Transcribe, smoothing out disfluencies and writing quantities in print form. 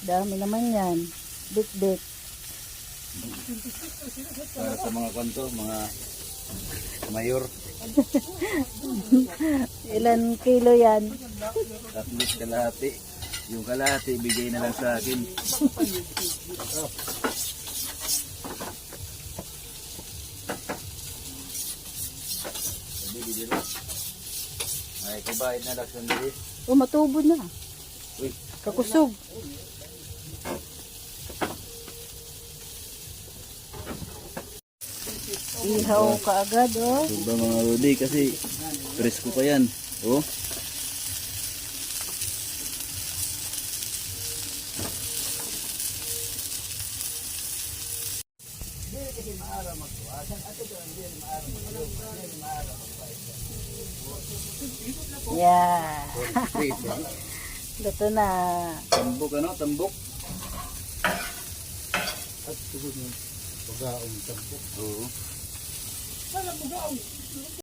Dami naman yan. Bit-bit. Para sa mga kanto, mga mayor. Ilan kilo yan? At least kalahati. Yung kalahati, bigay na lang sa akin. Ay, kabahin na lang sandali. Oh, matubo na. Uy, Kakusog. Ihaw ka agad, oh. ito ba mga Rudy? Kasi presko pa yan. Oh. Yeah. Luto na. Tambok ano? Tambok? At tugod ng pagkaong tampo. Oo.